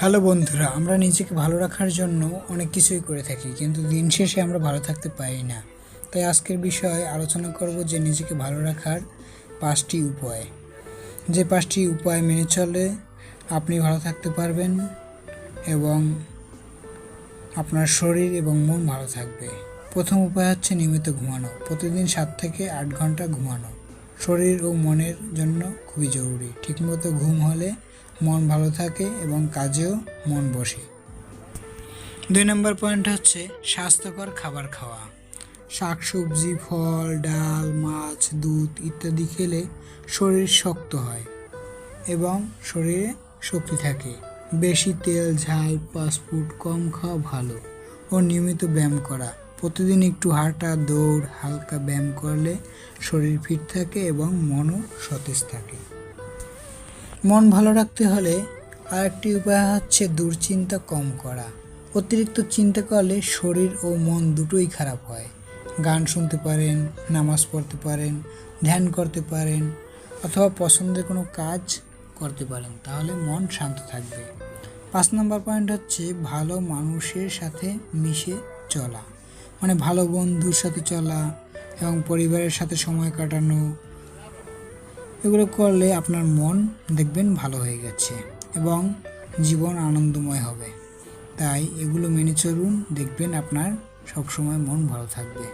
Hello বন্ধুরা, আমরা নিজেকে ভালো রাখার জন্য অনেক কিছুই করে থাকি, কিন্তু দিন শেষে আমরা ভালো থাকতে পারি না। তাই আজকের বিষয়ে আলোচনা করব যে নিজেকে ভালো রাখার 5টি উপায়। যে 5টি উপায় মেনে চলে আপনি ভালো থাকতে পারবেন এবং আপনার শরীর এবং মন ভালো থাকবে। প্রথম উপায় হচ্ছে নিয়মিত ঘুমানো। প্রতিদিন 7 থেকে 8 ঘন্টা ঘুমানো শরীর ও মনের জন্য খুবই জরুরি। ঠিকমতো ঘুম হলে মন ভালো থাকে এবং কাজেও মন বসে। 2 নম্বর পয়েন্ট হচ্ছে স্বাস্থ্যকর খাবার খাওয়া। শাকসবজি, ফল, ডাল, মাছ, দুধ ইত্যাদি খেলে শরীর শক্ত হয় এবং শরীরে শক্তি থাকে। বেশি তেল, ঝাল, ফাস্টফুড কম খাওয়া ভালো ও নিয়মিত ব্যায়াম করা। প্রতিদিন একটু হাঁটা, দৌড়, হালকা ব্যায়াম করলে শরীর ফিট থাকে এবং মনও সতেজ থাকে। মন ভালো রাখতে হলে আরেকটি উপায় হচ্ছে দুশ্চিন্তা কম করা। অতিরিক্ত চিন্তা করলে শরীর ও মন দুটোই খারাপ হয়। গান শুনতে পারেন, নামাজ পড়তে পারেন, ধ্যান করতে পারেন অথবা পছন্দের কোনো কাজ করতে পারেন, তাহলে মন শান্ত থাকবে। 5 নম্বর পয়েন্ট হচ্ছে ভালো মানুষের সাথে মিশে চলা, মানে ভালো বন্ধুর সাথে চলা এবং পরিবারের সাথে সময় কাটানো। এগুলো করলে আপনার মন দেখবেন ভালো হয়ে গেছে এবং জীবন আনন্দময় হবে। তাই এগুলো মেনে চলুন, দেখবেন আপনার সবসময় মন ভালো থাকবে।